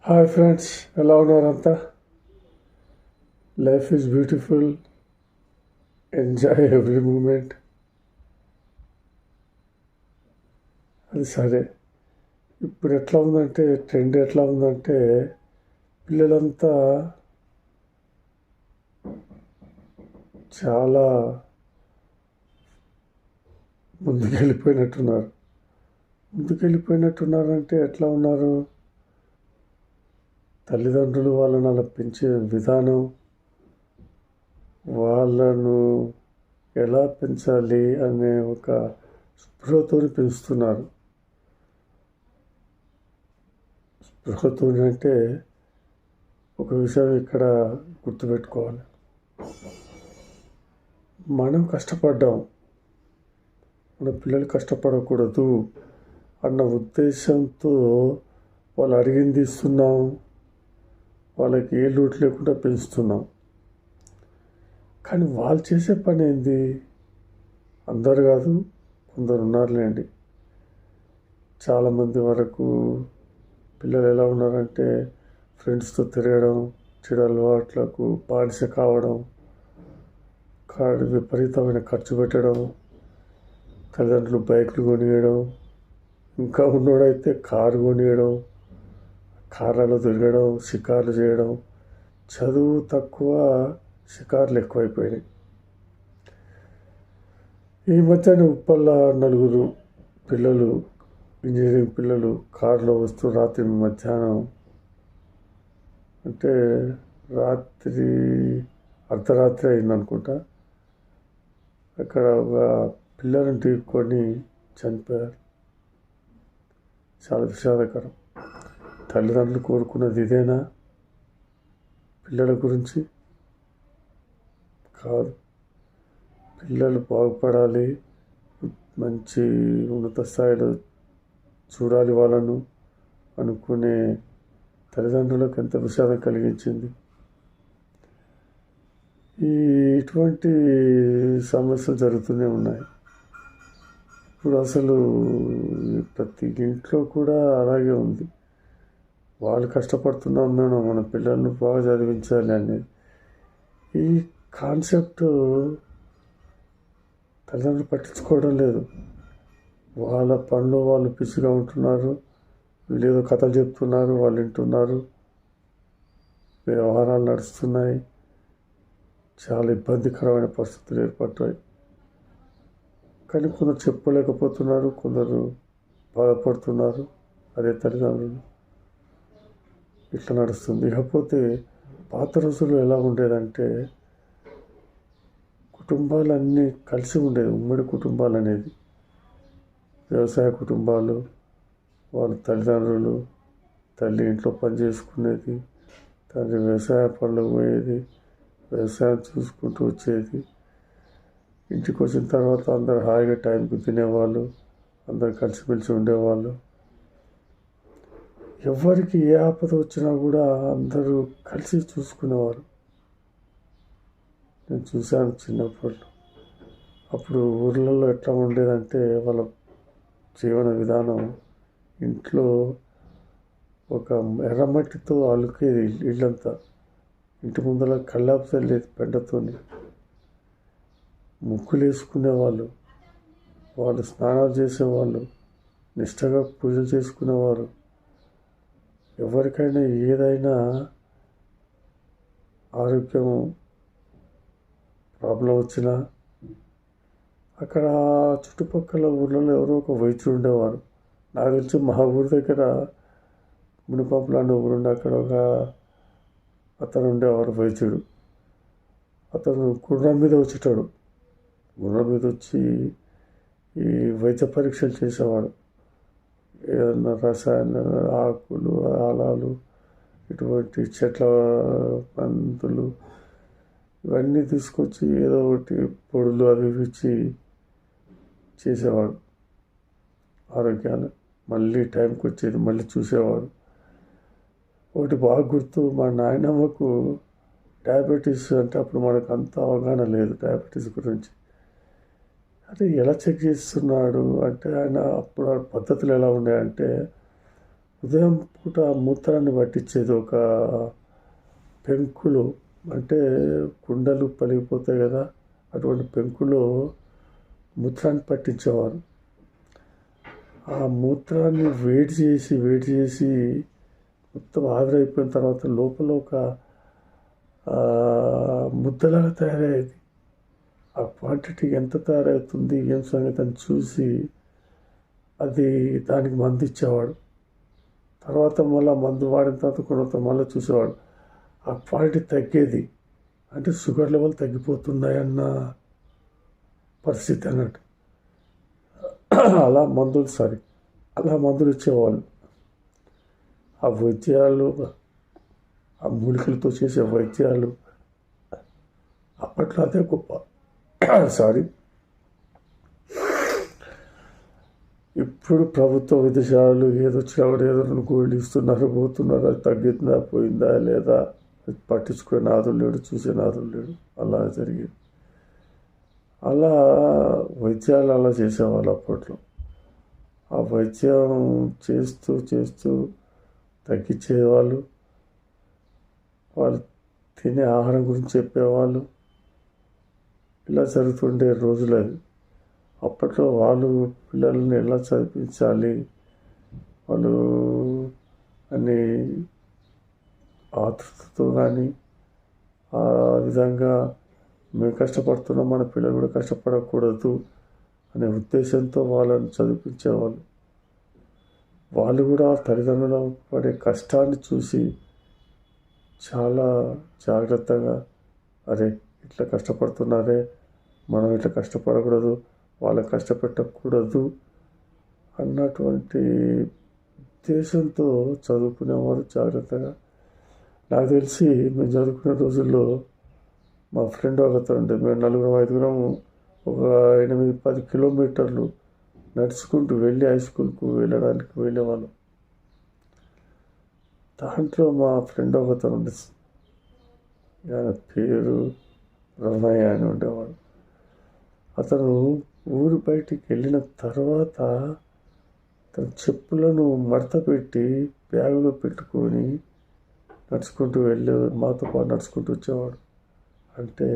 Hi friends, ఎలా ఉన్నారంతా? Life is beautiful, enjoy every moment. అది సరే, ఇప్పుడు ఎట్లా ఉందంటే ట్రెండ్ ఎట్లా ఉందంటే పిల్లలంతా చాలా ముందుకెళ్ళిపోయినట్టున్నారంటే ఎట్లా ఉన్నారు? తల్లిదండ్రులు వాళ్ళని అలా పెంచే విధానం, వాళ్ళను ఎలా పెంచాలి అనే ఒక స్పృహతో పెంచుతున్నారు. స్పృహతో అంటే ఒక విషయం ఇక్కడ గుర్తుపెట్టుకోవాలి. మనం కష్టపడ్డాం, మన పిల్లలు కష్టపడకూడదు అన్న ఉద్దేశంతో వాళ్ళు అడిగింది ఇస్తున్నాం, వాళ్ళకి ఏ లోటు లేకుండా పెంచుతున్నాం. కానీ వాళ్ళు చేసే పని ఏంది? అందరు కాదు, కొందరు ఉన్నారులేండి. చాలామంది వరకు పిల్లలు ఎలా ఉన్నారంటే ఫ్రెండ్స్తో తిరగడం, చెడు అలవాట్లకు బానిస కావడం, విపరీతమైన ఖర్చు పెట్టడం, తల్లిదండ్రులు బైకులు కొనియడం, ఇంకా ఉన్నోడైతే కారు కొనియడం, కార్లలో తిరగడం, షికార్లు చేయడం. చదువు తక్కువ, షికార్లు ఎక్కువైపోయినాయి. ఈ మధ్యన ఉప్పల్ల నలుగురు పిల్లలు, ఇంజనీరింగ్ పిల్లలు కారులో వస్తూ రాత్రి మధ్యాహ్నం అంటే రాత్రి అర్ధరాత్రి అయిందనుకుంటా, అక్కడ ఒక పిల్లలను ఢీకొని చనిపోయారు. చాలా విషాదకరం. తల్లిదండ్రులు కోరుకున్నది ఇదేనా? పిల్లల గురించి కాదు. పిల్లలు బాగుపడాలి, మంచి ఉన్నత స్థాయిలో చూడాలి వాళ్ళను అనుకునే తల్లిదండ్రులకు ఎంత విషాదం కలిగించింది. ఇటువంటి సమస్యలు జరుగుతూనే ఉన్నాయి. ఇప్పుడు అసలు ప్రతి ఇంట్లో కూడా అలాగే ఉంది. వాళ్ళు కష్టపడుతున్నాం, మేము మన పిల్లల్ని బాగా చదివించాలి అనేది ఈ కాన్సెప్ట్ తల్లిదండ్రులు పట్టించుకోవడం లేదు. వాళ్ళ పనులు వాళ్ళు పిచ్చిగా ఉంటున్నారు, వీళ్ళు ఏదో కథలు చెప్తున్నారు, వాళ్ళు వింటున్నారు, వ్యవహారాలు నడుస్తున్నాయి. చాలా ఇబ్బందికరమైన పరిస్థితులు ఏర్పడ్డాయి. కానీ కొందరు చెప్పుకోలేకపోతున్నారు, కొందరు బాధపడుతున్నారు. అదే తల్లిదండ్రులు. ఇట్లా నడుస్తుంది. ఇకపోతే పాత రోజుల్లో ఎలా ఉండేదంటే కుటుంబాలన్నీ కలిసి ఉండేది, ఉమ్మడి కుటుంబాలు అనేది. వ్యవసాయ కుటుంబాలు, వాళ్ళ తల్లిదండ్రులు, తల్లి ఇంట్లో పని చేసుకునేది, తండ్రి వ్యవసాయ పనులకు పోయేది, వ్యవసాయం చూసుకుంటూ వచ్చేది. ఇంటికి వచ్చిన తర్వాత అందరు హాయిగా టైంకి తినేవాళ్ళు, అందరు కలిసిమెలిసి ఉండేవాళ్ళు. ఎవరికి ఏ ఆపద వచ్చినా కూడా అందరూ కలిసి చూసుకునేవారు. నేను చూశాను చిన్నప్పుడు. అప్పుడు ఊర్లలో ఎట్లా ఉండేదంటే వాళ్ళ జీవన విధానం, ఇంట్లో ఒక ఎర్రమట్టితో అలుకేది ఇల్లంతా. ఇంటి ముందర కల్లాపు చల్లేది పెండతోని. ముగ్గులు వేసుకునేవాళ్ళు, వాళ్ళు స్నానాలు చేసేవాళ్ళు, నిష్టగా పూజలు చేసుకునేవారు. ఎవరికైనా ఏదైనా ఆరోగ్యం ప్రాబ్లం వచ్చినా అక్కడ చుట్టుపక్కల ఊళ్ళలో ఎవరో ఒక వైద్యుడు ఉండేవారు. నాకు తెలిసి మా ఊరి దగ్గర మునిపంపులు అనే ఊరుండే, అక్కడ ఒక అతను ఉండేవారు వైద్యుడు. అతను గుర్రం మీద వచ్చేటాడు. గుర్రం మీద వచ్చి ఈ వైద్య పరీక్షలు చేసేవాడు. ఏదన్నా రసాయన ఆకులు, ఆలాలు, ఇటువంటి చెట్ల మందులు ఇవన్నీ తీసుకొచ్చి ఏదో ఒకటి పొడులు అవి ఇచ్చి చేసేవాడు. ఆరోగ్యాన్ని మళ్ళీ టైంకి వచ్చేది, మళ్ళీ చూసేవాడు. ఒకటి బాగా గుర్తు, మా నాయనమ్మకు డయాబెటీస్ అంటే అప్పుడు మనకు అంత అవగాహన లేదు డయాబెటీస్ గురించి. అది ఎలా చెక్ చేస్తున్నాడు అంటే ఆయన అప్పుడు పద్ధతులు ఎలా ఉన్నాయంటే ఉదయం పూట మూత్రాన్ని పట్టించేది ఒక పెంకులు, అంటే కుండలు పలిగిపోతాయి కదా, అటువంటి పెంకులో మూత్రాన్ని పట్టించేవారు. ఆ మూత్రాన్ని వేడి చేసి మొత్తం ఆవిరైపోయిన తర్వాత లోపల ఒక ముద్దలాగా తయారయ్యేది. ఆ క్వాంటిటీ ఎంత తయారవుతుంది ఏం సంగతి అని చూసి అది దానికి మందు ఇచ్చేవాడు. తర్వాత మళ్ళీ మందు వాడిన తర్వాత కొంత మళ్ళీ చూసేవాడు, ఆ క్వాలిటీ తగ్గేది, అంటే షుగర్ లెవెల్ తగ్గిపోతున్నాయన్న పరిస్థితి అన్నట్టు. అలా మందులు ఇచ్చేవాళ్ళు. ఆ వైద్యాలు, ఆ మూలికలతో చేసే వైద్యాలు అప్పట్లో అదే గొప్ప. ఇప్పుడు ప్రభుత్వ విదేశాలు ఏదొచ్చినా కూడా ఏదో గోల్డ్ ఇస్తున్నారు, పోతున్నారు, అది తగ్గిందా పోయిందా లేదా పట్టించుకునే నాదులు లేడు, చూసే నాదులు లేడు. అలా జరిగింది. అలా వైద్యాలు అలా చేసేవాళ్ళు అప్పట్లో. ఆ వైద్యం చేస్తూ తగ్గించేవాళ్ళు. వాళ్ళు తినే ఆహారం గురించి చెప్పేవాళ్ళు. ఇలా జరుగుతుండే రోజులు అవి. అప్పట్లో వాళ్ళు పిల్లల్ని ఎలా చదివించాలి, వాళ్ళు అన్ని ఆతృతతో కానీ ఆ విధంగా మేము కష్టపడుతున్నాం, మన పిల్లలు కూడా కష్టపడకూడదు అనే ఉద్దేశంతో వాళ్ళని చదివించేవాళ్ళు. వాళ్ళు కూడా తల్లిదండ్రులు పడే కష్టాన్ని చూసి చాలా జాగ్రత్తగా, అరే ఇట్లా కష్టపడుతున్నారే, మనం ఇట్లా కష్టపడకూడదు, వాళ్ళని కష్టపెట్టకూడదు అన్నటువంటి ఉద్దేశంతో చదువుకునేవారు జాగ్రత్తగా. నాకు తెలిసి మేము చదువుకునే రోజుల్లో మా ఫ్రెండ్ ఒకతను ఉండే, మేము 4-5 ఒక 8-10 కిలోమీటర్లు నడుచుకుంటూ వెళ్ళి హై స్కూల్కు వెళ్ళడానికి వెళ్ళేవాళ్ళం. దాంట్లో మా ఫ్రెండ్ ఒకతను ఉండే, ఆయన పేరు రమయ్య అని ఉండేవాడు. అతను ఊరు బయటికి వెళ్ళిన తర్వాత తన చెప్పులను మడత పెట్టి బ్యాగులో పెట్టుకొని నడుచుకుంటూ మాతో పాటు నడుచుకుంటూ వచ్చేవాడు. అంటే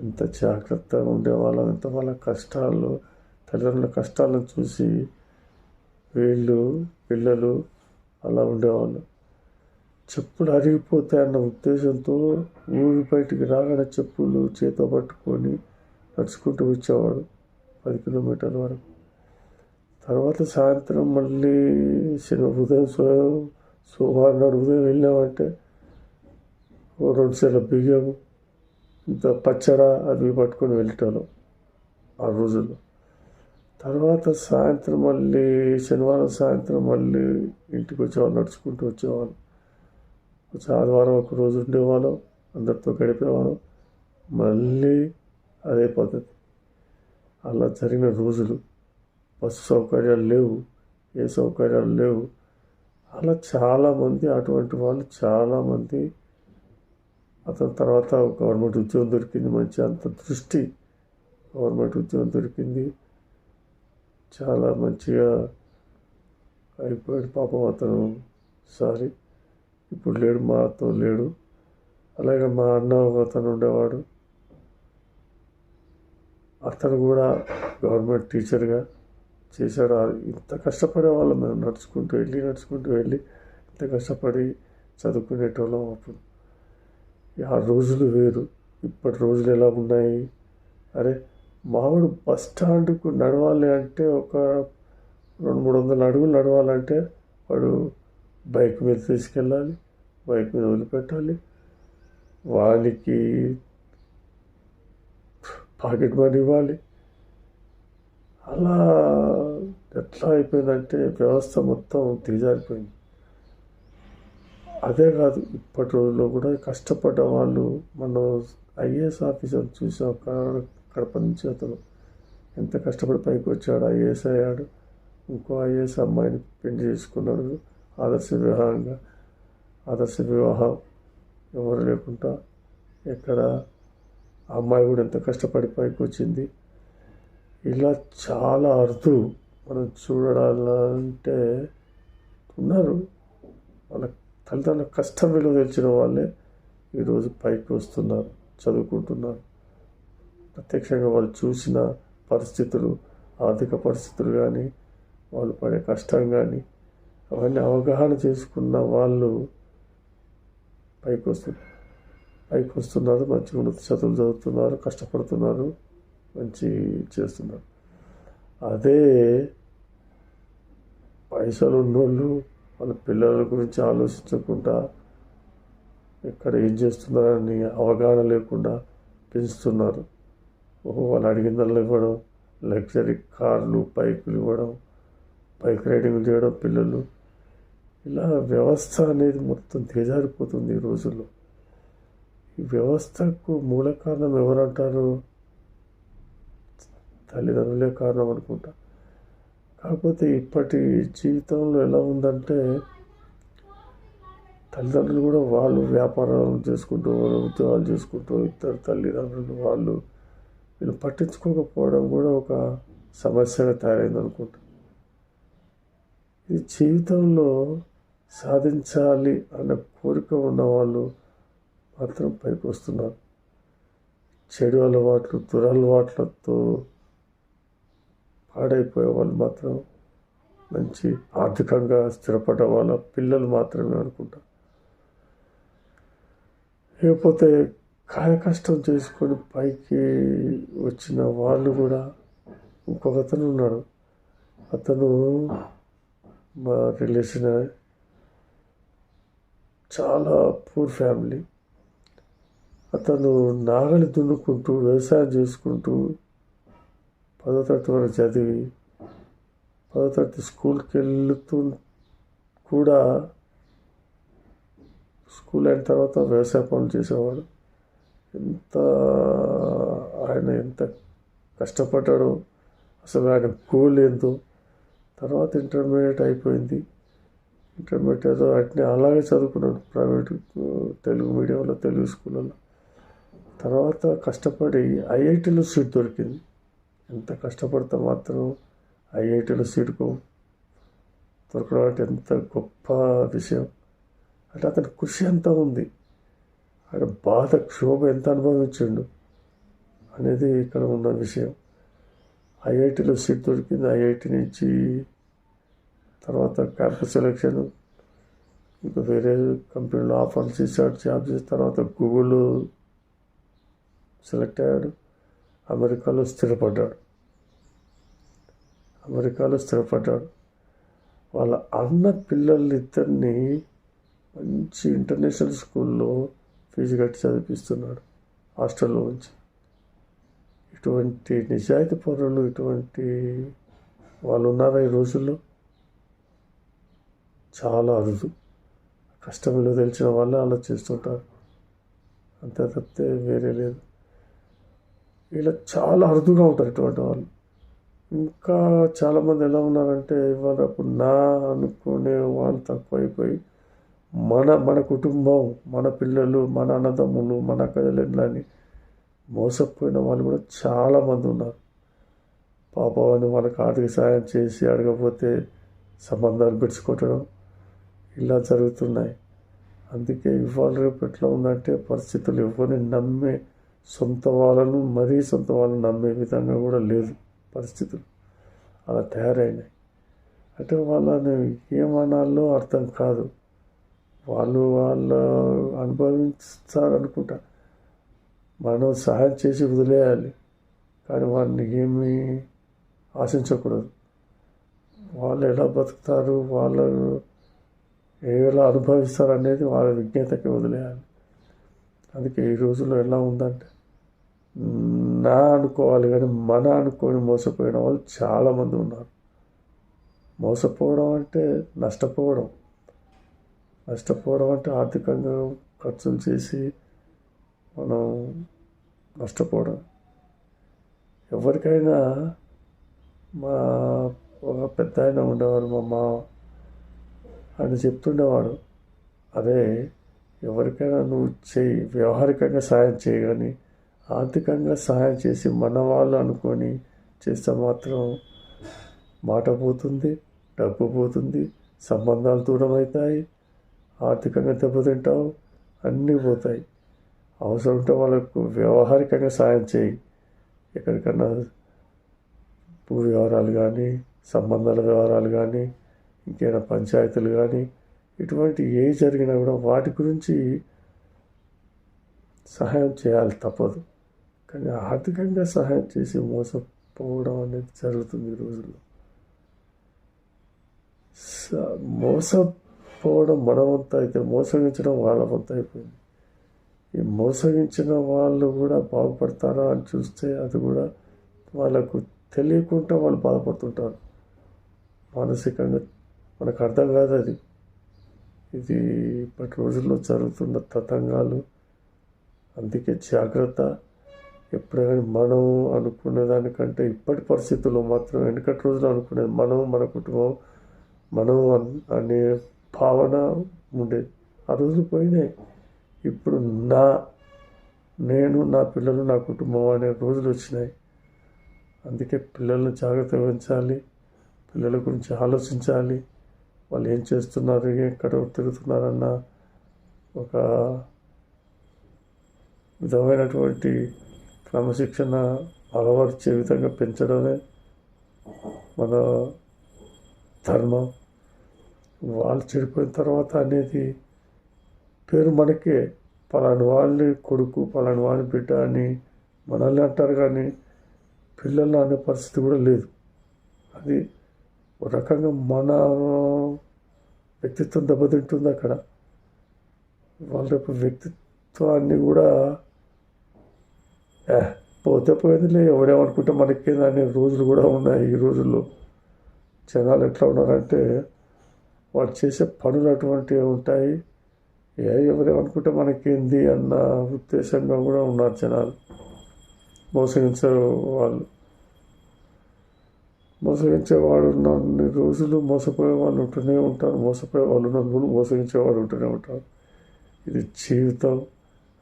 ఎంత జాగ్రత్తగా ఉండేవాళ్ళం, ఎంత వాళ్ళ కష్టాలు, తల్లిదండ్రుల కష్టాలను చూసి పిల్లలు అలా ఉండేవాళ్ళు. చెప్పులు అరిగిపోతాయన్న ఉద్దేశంతో ఊరి బయటికి రాగానే చెప్పులు చేతో పట్టుకొని నడుచుకుంటూ వచ్చేవాడు 10 కిలోమీటర్ల వరకు. తర్వాత సాయంత్రం మళ్ళీ సోమవారం నాడు ఉదయం వెళ్ళామంటే 2 సేల బియ్యం, ఇంత పచ్చడి అవి పట్టుకొని వెళ్ళేటోళ్ళం ఆ రోజుల్లో. తర్వాత సాయంత్రం మళ్ళీ శనివారం సాయంత్రం మళ్ళీ ఇంటికి వచ్చేవాళ్ళు, నడుచుకుంటూ వచ్చేవాళ్ళం. ఆదివారం ఒక రోజు ఉండేవాళ్ళం, అందరితో గడిపేవాళ్ళం, మళ్ళీ అదే పద్ధతి. అలా జరిగిన రోజులు. బస్సు సౌకర్యాలు లేవు, ఏ సౌకర్యాలు లేవు. అలా చాలామంది అటువంటి వాళ్ళు చాలామంది. అతని తర్వాత గవర్నమెంట్ ఉద్యోగం దొరికింది, మంచి అంత దృష్టి, గవర్నమెంట్ ఉద్యోగం దొరికింది, చాలా మంచిగా అయిపోయాడు పాపం అతను. ఇప్పుడు లేడు, మాతో లేడు. అలాగే మా అన్న అతను ఉండేవాడు, అతను కూడా గవర్నమెంట్ టీచర్గా చేశాడు. ఇంత కష్టపడేవాళ్ళం మేము, నడుచుకుంటూ వెళ్ళి ఇంత కష్టపడి చదువుకునేటోళ్ళం అప్పుడు. ఆ రోజులు వేరు, ఇప్పటి రోజులు ఎలా ఉన్నాయి. అరే మావాడు బస్ స్టాండ్కు నడవాలి అంటే ఒక 200-300 అడుగులు నడవాలంటే వాడు బైక్ మీద తీసుకెళ్ళాలి, బైక్ మీద వదిలిపెట్టాలి, వానికి పాకెట్ మనీ ఇవ్వాలి. అలా ఎట్లా అయిపోయిందంటే వ్యవస్థ మొత్తం దిగజారిపోయింది. అదే కాదు, ఇప్పటి రోజుల్లో కూడా కష్టపడ్డ వాళ్ళు, మనం ఐఏఎస్ ఆఫీసర్ చూసాం కడప నుంచి. అతను ఎంత కష్టపడి పైకి వచ్చాడు, ఐఏఎస్ అయ్యాడు. ఇంకో ఐఏఎస్ అమ్మాయిని పెళ్లి చేసుకున్నాడు ఆదర్శ వివాహం ఎవరు లేకుండా. ఎక్కడ అమ్మాయి కూడా ఎంత కష్టపడి పైకి వచ్చింది. ఇలా చాలా అరుదు మనం చూడాలంటే ఉన్నారు. వాళ్ళ తల్లిదండ్రుల కష్టం విలువ తెలిసిన వాళ్ళే ఈరోజు పైకి వస్తున్నారు, చదువుకుంటున్నారు. ప్రత్యక్షంగా వాళ్ళు చూసిన పరిస్థితులు, ఆర్థిక పరిస్థితులు కానీ, వాళ్ళు పడే కష్టం కానీ, అవన్నీ అవగాహన చేసుకున్న వాళ్ళు పైకి వస్తున్నారు. మంచి ఉన్నత చదువులు చదువుతున్నారు, కష్టపడుతున్నారు, మంచి చేస్తున్నారు. అదే పైసలు ఉన్నోళ్ళు వాళ్ళ పిల్లల గురించి ఆలోచించకుండా, ఎక్కడ ఏం చేస్తున్నారని అవగాహన లేకుండా పెంచుతున్నారు. వాళ్ళు అడిగిందల్లా ఇవ్వడం, లగ్జరీ కార్లు, బైకులు ఇవ్వడం, బైక్ రైడింగ్లు చేయడం పిల్లలు. ఇలా వ్యవస్థ అనేది మొత్తం దిగజారిపోతుంది ఈ రోజుల్లో. ఈ వ్యవస్థకు మూల కారణం ఎవరంటారు? తల్లిదండ్రులే కారణం అనుకుంటా. కాకపోతే ఇప్పటి జీవితంలో ఎలా ఉందంటే, తల్లిదండ్రులు కూడా వాళ్ళు వ్యాపారాలు చేసుకుంటూ, ఉద్యోగాలు చేసుకుంటూ, ఇద్దరు తల్లిదండ్రులు వీళ్ళు పట్టించుకోకపోవడం కూడా ఒక సమస్యగా తయారైంది అనుకుంటా. ఈ జీవితంలో సాధించాలి అన్న కోరిక ఉన్న వాళ్ళు మాత్రం పైకి వస్తున్నారు. చెడు అలవాట్లు, దురలవాట్లతో పాడైపోయే వాళ్ళు మాత్రం మంచి ఆర్థికంగా స్థిరపడ్డ వాళ్ళ పిల్లలు మాత్రమే అనుకుంటా. లేకపోతే కాయ కష్టం చేసుకొని పైకి వచ్చిన వాళ్ళు కూడా. ఇంకొక అతను ఉన్నాడు, అతను మా రిలేషన్, చాలా పూర్ ఫ్యామిలీ. అతను నాగలి దున్నుకుంటూ, వ్యవసాయం చేసుకుంటూ 10వ తరగతి వరకు చదివి, 10వ తరగతి స్కూల్కి వెళ్తూ కూడా, స్కూల్ అయిన తర్వాత వ్యవసాయ పనులు చేసేవాడు. ఆయన ఎంత కష్టపడ్డాడో, అసలు ఆయన గోల్ ఏందో. తర్వాత ఇంటర్మీడియట్ అయిపోయింది. ఇంటర్మీడియట్ ఏదో వాటిని అలాగే చదువుకున్నాడు, ప్రైవేట్ తెలుగు మీడియంలో, తెలుగు స్కూళ్ళలో. తర్వాత కష్టపడి ఐఐటీలో సీట్ దొరికింది. ఎంత కష్టపడితే మాత్రం ఐఐటీలో సీటుకు దొరకడం అంటే ఎంత గొప్ప విషయం. అంటే అతని కృషి ఎంత ఉంది, ఆయన బాధ, క్షోభ ఎంత అనుభవించిండు అనేది ఇక్కడ ఉన్న విషయం. ఐఐటీలో సీట్ దొరికింది. ఐఐటీ నుంచి తర్వాత క్యాంపస్ సెలెక్షన్, ఇంకా వేరే కంపెనీలో ఆఫర్లు చేశాడు, జాబ్ చేసిన తర్వాత గూగుల్లో సెలెక్ట్ అయ్యాడు. అమెరికాలో స్థిరపడ్డాడు. వాళ్ళ అన్న పిల్లలిద్దరినీ మంచి ఇంటర్నేషనల్ స్కూల్లో ఫీజు కట్టి చదివిస్తున్నాడు, హాస్టల్లో ఉంచి. ఇటువంటి నిజాయితీ పరులు, ఇటువంటి వాళ్ళు ఉన్నారా ఈ రోజుల్లో? చాలా అరుదు. కష్టంలో తెలిసిన వాళ్ళే అలా చేస్తుంటారు, అంతే తప్పితే వేరే లేదు. ఇలా చాలా అరుదుగా ఉంటారు ఇటువంటి వాళ్ళు. ఇంకా చాలామంది ఎలా ఉన్నారంటే, ఇవాళ నా అనుకునే వాళ్ళు తక్కువైపోయి, మన కుటుంబం, మన పిల్లలు, మన అన్నదమ్ములు, మన కజలని మోసపోయిన వాళ్ళు కూడా చాలామంది ఉన్నారు. పాపని వాళ్ళకి ఆర్థిక సాయం చేసి అడగకపోతే సంబంధాలు పెట్టుకోవటం, ఇలా జరుగుతున్నాయి. అందుకే ఇవాళ రేపు ఎట్లా ఉందంటే, పరిస్థితులు ఎవరిని నమ్మే, సొంత వాళ్ళను నమ్మే విధంగా కూడా లేదు పరిస్థితులు, అలా తయారైనాయి. అంటే వాళ్ళని ఏమనాలో అర్థం కాదు. వాళ్ళు అనుభవిస్తారనుకుంటా. మనం సహాయం చేసి వదిలేయాలి, కానీ వాళ్ళని ఏమీ ఆశించకూడదు. వాళ్ళు ఎలా బతుకుతారు, వాళ్ళు ఎలా అనుభవిస్తారు అనేది వాళ్ళ విజ్ఞతకి వదిలేయాలి. అందుకే ఈ రోజుల్లో ఎలా ఉందంటే, నా అనుకోవాలి కానీ మన అనుకొని మోసపోయిన వాళ్ళు చాలామంది ఉన్నారు. మోసపోవడం అంటే నష్టపోవడం అంటే ఆర్థికంగా ఖర్చులు చేసి మనం నష్టపోవడం. ఎవరికైనా మా ఒక పెద్ద ఆయన ఉండేవాడు, మా మామ, ఆయన చెప్తుండేవాడు, అదే ఎవరికైనా నువ్వు వ్యవహారికంగా సాయం చేయి, కానీ ఆర్థికంగా సహాయం చేసి మన వాళ్ళు అనుకొని చేస్తే మాత్రం మాట పోతుంది, డబ్బు పోతుంది, సంబంధాలు దూరం అవుతాయి, ఆర్థికంగా దెబ్బతింటావు, అన్నీ పోతాయి. అవసరం ఉంటే వాళ్ళకు వ్యవహారికంగా సాయం చేయి. ఎక్కడికన్నా భూ వ్యవహారాలు కానీ, సంబంధాల వ్యవహారాలు కానీ, ఇంకేమైనా పంచాయతీలు కానీ, ఇటువంటి ఏ జరిగినా కూడా వాటి గురించి సహాయం చేయాలి, తప్పదు. కానీ ఆర్థికంగా సహాయం చేసి మోసపోవడం అనేది జరుగుతుంది ఈ రోజుల్లో. మోసపోవడం మన వంతు అయితే మోసగించడం వాళ్ళ వంతు అయిపోయింది. ఈ మోసగించిన వాళ్ళు కూడా బాగుపడతారా అని చూస్తే అది కూడా వాళ్ళకు తెలియకుండా వాళ్ళు బాధపడుతుంటారు మానసికంగా. మనకు అర్థం కాదు అది. ఇది ఇప్పటి రోజుల్లో జరుగుతున్న తతంగాలు. అందుకే జాగ్రత్త. ఎప్పుడైనా మనం అనుకునే దానికంటే ఇప్పటి పరిస్థితుల్లో మాత్రం వెనకటి రోజులు అనుకునేది మనం, మన కుటుంబం, మనం అనే భావన ఉండేది. ఆ రోజులు పోయినాయి. ఇప్పుడు నేను, నా పిల్లలు, నా కుటుంబం అనే రోజులు వచ్చినాయి. అందుకే పిల్లల్ని జాగ్రత్తగా పెంచాలి, పిల్లల గురించి ఆలోచించాలి. వాళ్ళు ఏం చేస్తున్నారు, ఎక్కడ తిరుగుతున్నారన్న ఒక విధమైనటువంటి క్రమశిక్షణ అలవర్చే విధంగా పెంచడమే మన ధర్మం. వాళ్ళు చెడిపోయిన తర్వాత అనేది పేరు మనకే, పలాని వాళ్ళని కొడుకు, పలాని వాళ్ళని బిడ్డ అని మనల్ని అంటారు, కానీ పిల్లలు అనే పరిస్థితి కూడా లేదు. అది ఒక రకంగా మన వ్యక్తిత్వం దెబ్బతింటుంది అక్కడ. వాళ్ళ యొక్క వ్యక్తిత్వాన్ని కూడా పోతే పోయిందిలే, ఎవడేమనుకుంటే మనకేంది అనే రోజులు కూడా ఉన్నాయి ఈ రోజుల్లో. జనాలు ఎట్లా ఉన్నారంటే వాళ్ళు చేసే పనులు అటువంటివి ఉంటాయి. ఎవరేమనుకుంటే మనకేంది అన్న ఉద్దేశంగా కూడా ఉన్నారు జనాలు. మోసగించే మోసగించేవాడు ఉన్నన్ని రోజులు మోసపోయే వాళ్ళు ఉంటూనే ఉంటారు. మోసపోయే వాళ్ళు ఉన్నప్పుడు మోసగించేవాడు ఉంటూనే ఉంటారు. ఇది జీవితం.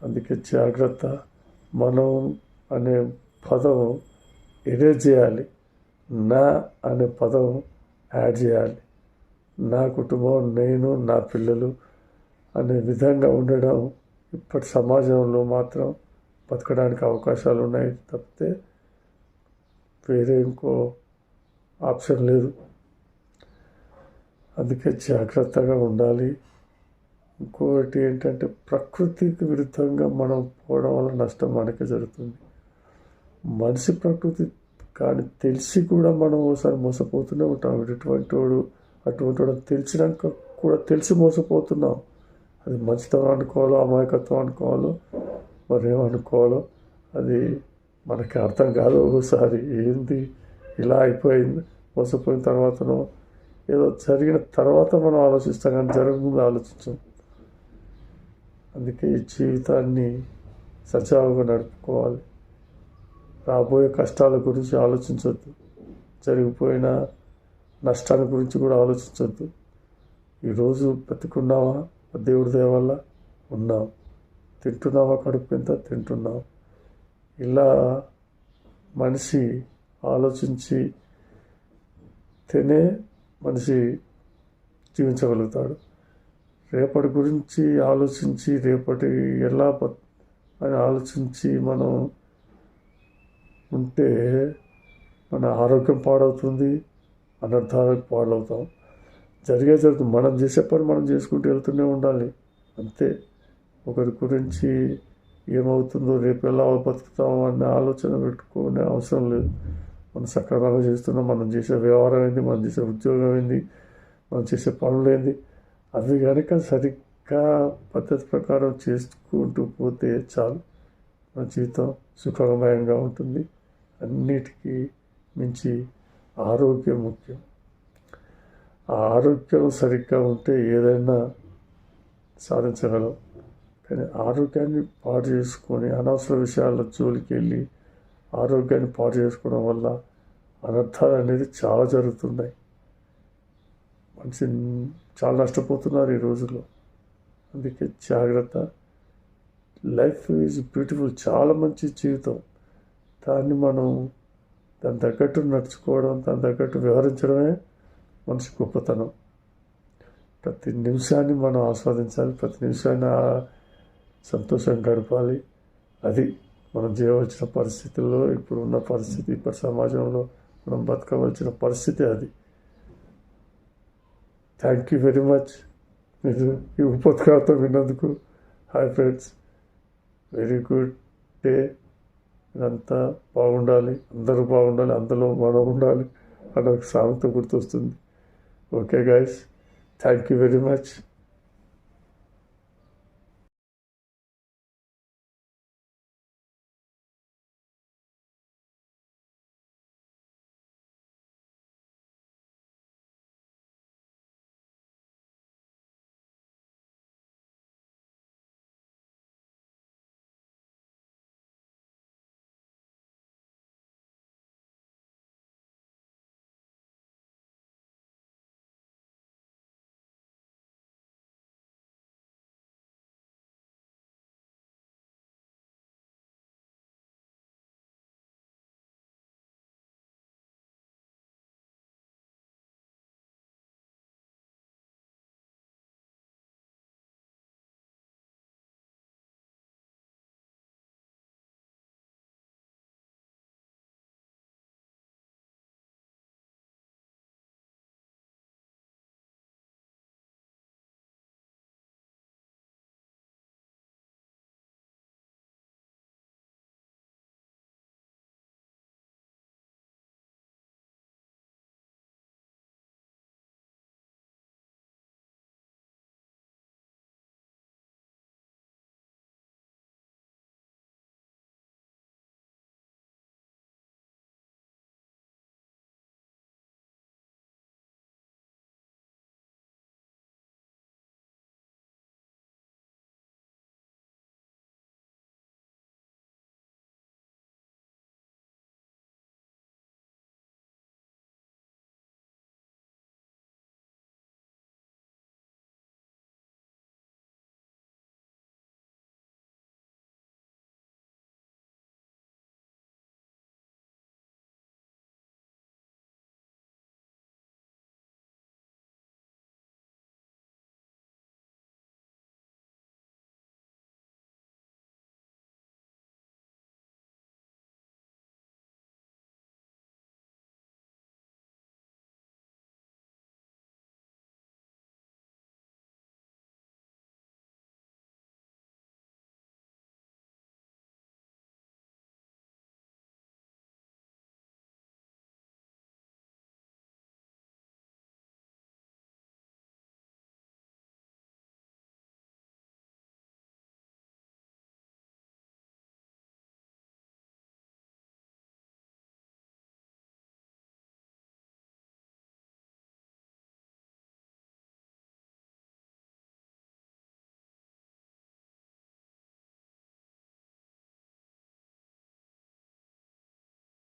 అందుకే జాగ్రత్త. మనం అనే పదం ఎరేజ్ చేయాలి, నా అనే పదం యాడ్ చేయాలి. నా కుటుంబం, నేను, నా పిల్లలు అనే విధంగా ఉండడం ఇప్పటి సమాజంలో మాత్రం బతకడానికి అవకాశాలు ఉన్నాయి తప్పితే వేరే ఇంకో ఆప్షన్ లేదు. అందుకే జాగ్రత్తగా ఉండాలి. ఇంకోటి ఏంటంటే ప్రకృతికి విరుద్ధంగా మనం పోవడం వల్ల నష్టం మనకే జరుగుతుంది. మనిషి ప్రకృతి కానీ తెలిసి కూడా మనం ఓసారి మోసపోతూనే ఉంటాం. ఇటువంటి వాడు తెలిసినాక కూడా తెలిసి మోసపోతున్నాం. అది మంచితనం అనుకోవాలో, అమాయకత్వం అనుకోవాలో, మరేమనుకోవాలో అది మనకి అర్థం కాదు. ఒకసారి ఏంది ఇలా అయిపోయింది, మోసపోయిన తర్వాతనో ఏదో జరిగిన తర్వాత మనం ఆలోచిస్తాం, కానీ జరగకుండా ఆలోచించాం. అందుకే ఈ జీవితాన్ని సజావుగా నడుపుకోవాలి. రాబోయే కష్టాల గురించి ఆలోచించవద్దు, జరిగిపోయిన నష్టాల గురించి కూడా ఆలోచించవద్దు. ఈరోజు బతికున్నావా, దేవుడి దయ వల్ల ఉన్నాం. తింటున్నావా, కడుపు ఎంత తింటున్నాం. ఇలా మనిషి ఆలోచించి తినే మనిషి జీవించగలుగుతాడు. రేపటి గురించి ఆలోచించి రేపటి ఎలా అని ఆలోచించి మనం ఉంటే మన ఆరోగ్యం పాడవుతుంది, అనర్థాలకు పాడవుతాం. జరుగుతుంది. మనం చేసే పని మనం చేసుకుంటూ వెళ్తూనే ఉండాలి, అంతే. ఒకరి గురించి ఏమవుతుందో, రేపు ఎలా బతుకుతామో అనే ఆలోచన పెట్టుకునే అవసరం లేదు. మనం సక్రమంగా చేస్తున్నాం, మనం చేసే వ్యవహారం ఏంది, మనం చేసే ఉద్యోగం ఏంది, మనం చేసే పనులు ఏంది, అవి కనుక సరిగ్గా పద్ధతి ప్రకారం చేసుకుంటూ పోతే చాలు, మన జీవితం సుఖమయంగా ఉంటుంది. అన్నిటికీ మించి ఆరోగ్యం ముఖ్యం. ఆ ఆరోగ్యం సరిగ్గా ఉంటే ఏదైనా సాధించగలం. కానీ ఆరోగ్యాన్ని పాడు చేసుకొని అనవసర విషయాల జోలికి వెళ్ళి ఆరోగ్యాన్ని పాడు చేసుకోవడం వల్ల అనర్థాలు అనేది చాలా జరుగుతున్నాయి. మనిషి చాలా నష్టపోతున్నారు ఈ రోజుల్లో. అందుకే జాగ్రత్త. లైఫ్ ఈజ్ బ్యూటిఫుల్, చాలా మంచి జీవితం. దాన్ని మనం దాని తగ్గట్టు నడుచుకోవడం, దాని తగ్గట్టు వ్యవహరించడమే మనిషి గొప్పతనం. ప్రతి నిమిషాన్ని మనం ఆస్వాదించాలి, ప్రతి నిమిషాన్ని సంతోషంగా గడపాలి. అది మనం చేయవలసిన పరిస్థితుల్లో ఇప్పుడు ఉన్న పరిస్థితి, ఇప్పుడు సమాజంలో మనం బతకవలసిన పరిస్థితి అది. థ్యాంక్ యూ వెరీ మచ్ మీరు ఈ ఉపద్ఘాతం విన్నందుకు. Hi friends, very good day. ఇదంతా బాగుండాలి, అందరూ బాగుండాలి, అందులో మనం ఉండాలి అన్న ఒక సామెత గుర్తొస్తుంది. Okay guys, thank you very much.